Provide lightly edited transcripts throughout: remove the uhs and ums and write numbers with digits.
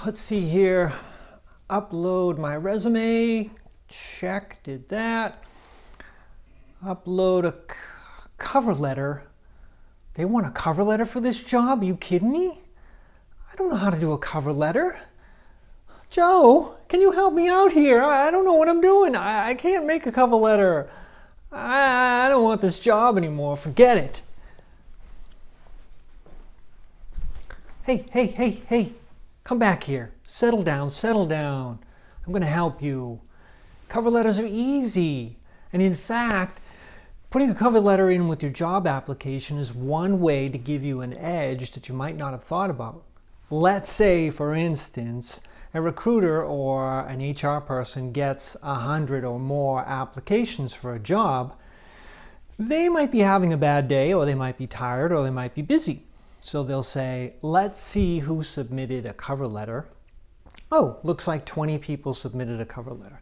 let's see here. Upload my resume. Check, did that. Upload a cover letter. They want a cover letter for this job? Are you kidding me? I don't know how to do a cover letter. Joe, can you help me out here? I don't know what I'm doing. I can't make a cover letter. I don't want this job anymore. Forget it. Hey. Come back here. Settle down. I'm going to help you. Cover letters are easy. And in fact, putting a cover letter in with your job application is one way to give you an edge that you might not have thought about. Let's say, for instance, a recruiter or an HR person gets 100 or more applications for a job. They might be having a bad day, or they might be tired, or they might be busy. So they'll say, let's see who submitted a cover letter. Oh, looks like 20 people submitted a cover letter.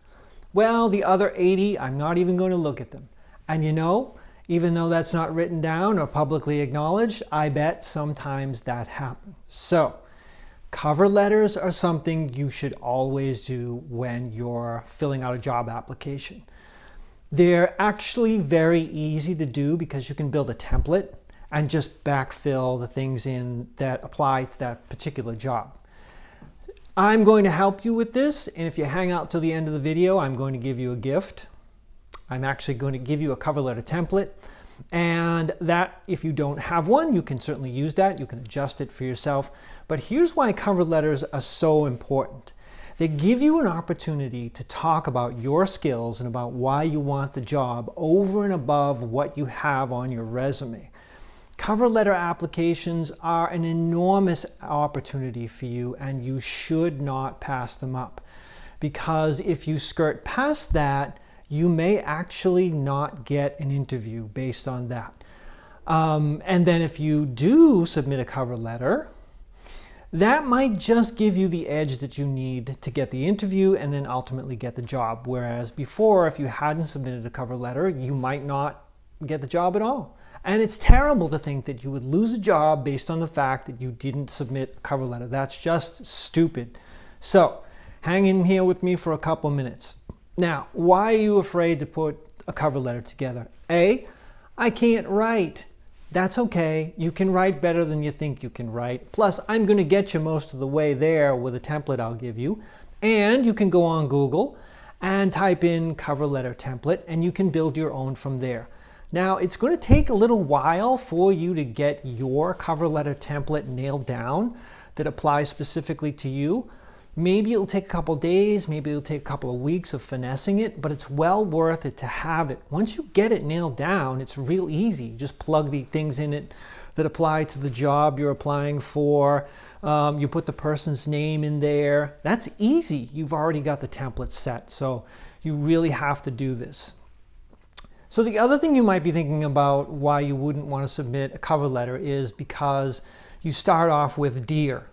Well, the other 80, I'm not even going to look at them. And you know, even though that's not written down or publicly acknowledged, I bet sometimes that happens. So, cover letters are something you should always do when you're filling out a job application. They're actually very easy to do because you can build a template and just backfill the things in that apply to that particular job. I'm going to help you with this, and if you hang out till the end of the video, I'm going to give you a gift. I'm actually going to give you a cover letter template, and that, if you don't have one, you can certainly use that. You can adjust it for yourself. But here's why cover letters are so important. They give you an opportunity to talk about your skills and about why you want the job over and above what you have on your resume. Cover letter applications are an enormous opportunity for you, and you should not pass them up. Because if you skirt past that, you may actually not get an interview based on that. And then if you do submit a cover letter, that might just give you the edge that you need to get the interview and then ultimately get the job. Whereas before, if you hadn't submitted a cover letter, you might not get the job at all. And it's terrible to think that you would lose a job based on the fact that you didn't submit a cover letter. That's just stupid. So, hang in here with me for a couple minutes. Now, why are you afraid to put a cover letter together? A, I can't write. That's okay. You can write better than you think you can write. Plus, I'm going to get you most of the way there with a template I'll give you. And you can go on Google and type in cover letter template, and you can build your own from there. Now, it's going to take a little while for you to get your cover letter template nailed down that applies specifically to you. Maybe it'll take a couple days, maybe it'll take a couple of weeks of finessing it, but it's well worth it to have it. Once you get it nailed down, it's real easy. You just plug the things in it that apply to the job you're applying for. You put the person's name in there. That's easy. You've already got the template set, so you really have to do this. So the other thing you might be thinking about why you wouldn't want to submit a cover letter is because you start off with "Dear"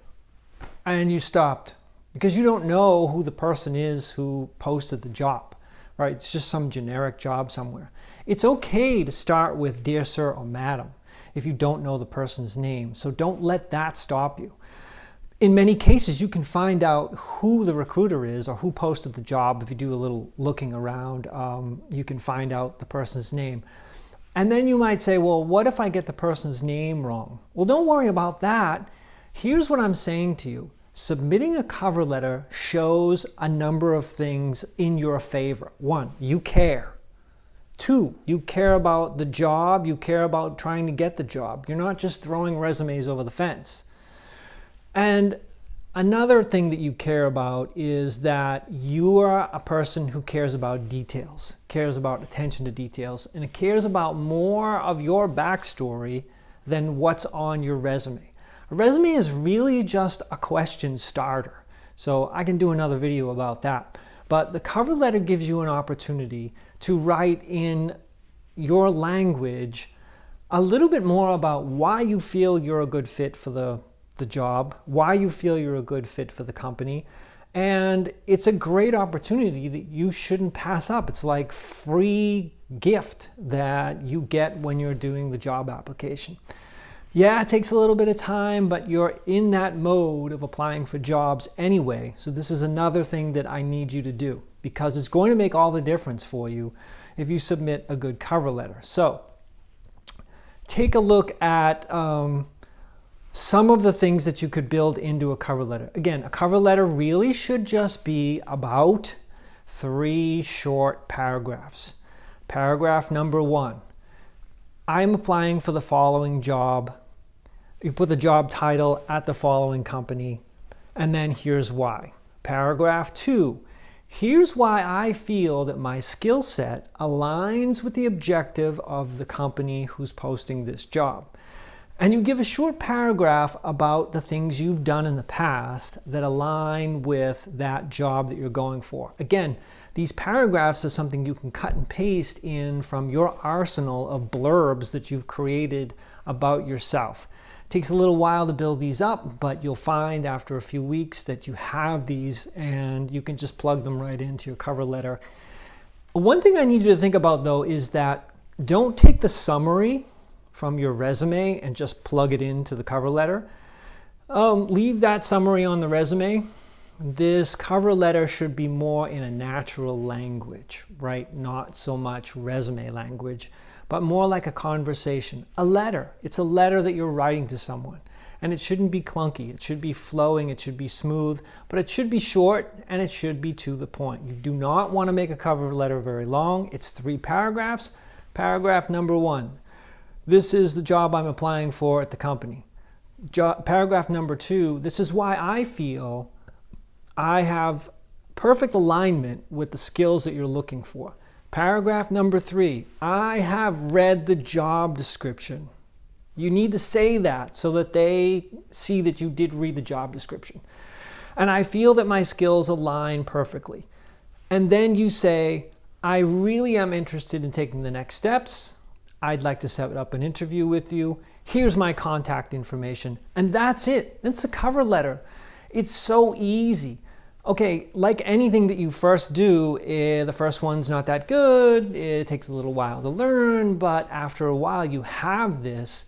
and you stopped because you don't know who the person is who posted the job, right? It's just some generic job somewhere. It's okay to start with "Dear Sir" or "Madam" if you don't know the person's name, so don't let that stop you. In many cases, you can find out who the recruiter is or who posted the job. If you do a little looking around, you can find out the person's name. And then you might say, well, what if I get the person's name wrong? Well, don't worry about that. Here's what I'm saying to you. Submitting a cover letter shows a number of things in your favor. 1, you care. 2, you care about the job. You care about trying to get the job. You're not just throwing resumes over the fence. And another thing that you care about is that you are a person who cares about details, cares about attention to details, and it cares about more of your backstory than what's on your resume. A resume is really just a question starter, so I can do another video about that. But the cover letter gives you an opportunity to write in your language a little bit more about why you feel you're a good fit for the job, why you feel you're a good fit for the company, and it's a great opportunity that you shouldn't pass up. It's like free gift that you get when you're doing the job application. Yeah, it takes a little bit of time, but you're in that mode of applying for jobs anyway. So this is another thing that I need you to do, because it's going to make all the difference for you if you submit a good cover letter. So take a look at some of the things that you could build into a cover letter. Again, a cover letter really should just be about 3 short paragraphs. Paragraph number 1, I'm applying for the following job. You put the job title at the following company, and then here's why. Paragraph 2, here's why I feel that my skill set aligns with the objective of the company who's posting this job. And you give a short paragraph about the things you've done in the past that align with that job that you're going for. Again, these paragraphs are something you can cut and paste in from your arsenal of blurbs that you've created about yourself. It takes a little while to build these up, but you'll find after a few weeks that you have these and you can just plug them right into your cover letter. One thing I need you to think about though is that don't take the summary from your resume and just plug it into the cover letter. Leave that summary on the resume. This cover letter should be more in a natural language, right? Not so much resume language, but more like a conversation, a letter. It's a letter that you're writing to someone. And it shouldn't be clunky. It should be flowing. It should be smooth, but it should be short and it should be to the point. You do not want to make a cover letter very long. It's 3 paragraphs. Paragraph number 1. This is the job I'm applying for at the company. Paragraph number 2, this is why I feel I have perfect alignment with the skills that you're looking for. Paragraph number 3, I have read the job description. You need to say that so that they see that you did read the job description. And I feel that my skills align perfectly. And then you say, I really am interested in taking the next steps. I'd like to set up an interview with you. Here's my contact information. And that's it. That's a cover letter. It's so easy. Okay, like anything that you first do, the first one's not that good. It takes a little while to learn, but after a while you have this,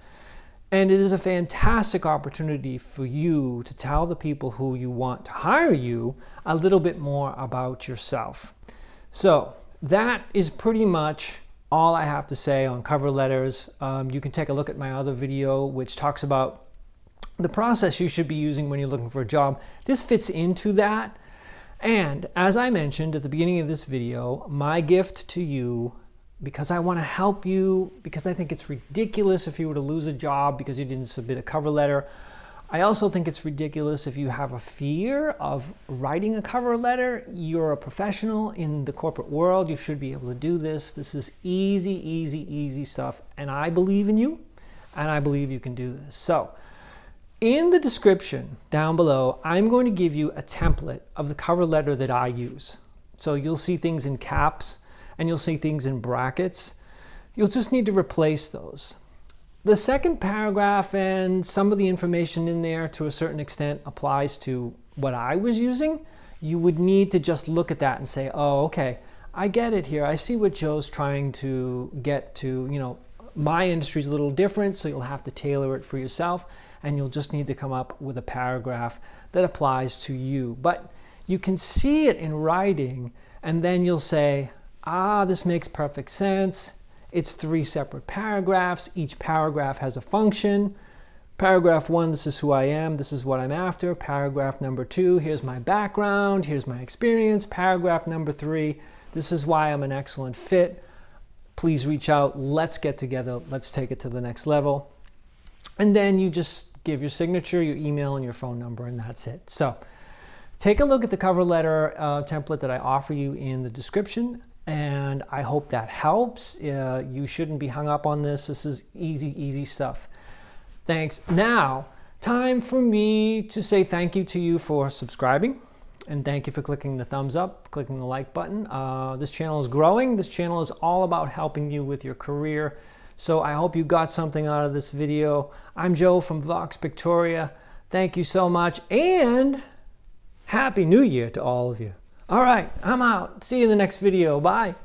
and it is a fantastic opportunity for you to tell the people who you want to hire you a little bit more about yourself. So that is pretty much all I have to say on cover letters. You can take a look at my other video, which talks about the process you should be using when you're looking for a job. This fits into that. And as I mentioned at the beginning of this video, my gift to you, because I want to help you, because I think it's ridiculous if you were to lose a job because you didn't submit a cover letter. I also think it's ridiculous if you have a fear of writing a cover letter. You're a professional in the corporate world. You should be able to do this. This is easy, easy, easy stuff. And I believe in you, and I believe you can do this. So in the description down below, I'm going to give you a template of the cover letter that I use. So you'll see things in caps and you'll see things in brackets. You'll just need to replace those. The second paragraph and some of the information in there to a certain extent applies to what I was using. You would need to just look at that and say, oh, okay, I get it here. I see what Joe's trying to get to. My industry is a little different, so you'll have to tailor it for yourself, and you'll just need to come up with a paragraph that applies to you. But you can see it in writing, and then you'll say, this makes perfect sense. It's 3 separate paragraphs. Each paragraph has a function. Paragraph 1, this is who I am. This is what I'm after. Paragraph number 2, here's my background. Here's my experience. Paragraph number 3, this is why I'm an excellent fit. Please reach out. Let's get together. Let's take it to the next level. And then you just give your signature, your email, and your phone number, and that's it. So take a look at the cover letter template that I offer you in the description. And I hope that helps. You shouldn't be hung up on this. This is easy, easy stuff. Thanks. Now, time for me to say thank you to you for subscribing. And thank you for clicking the thumbs up, clicking the like button. This channel is growing. This channel is all about helping you with your career. So I hope you got something out of this video. I'm Joe from Vox Victoria. Thank you so much. And Happy New Year to all of you. All right, I'm out. See you in the next video. Bye.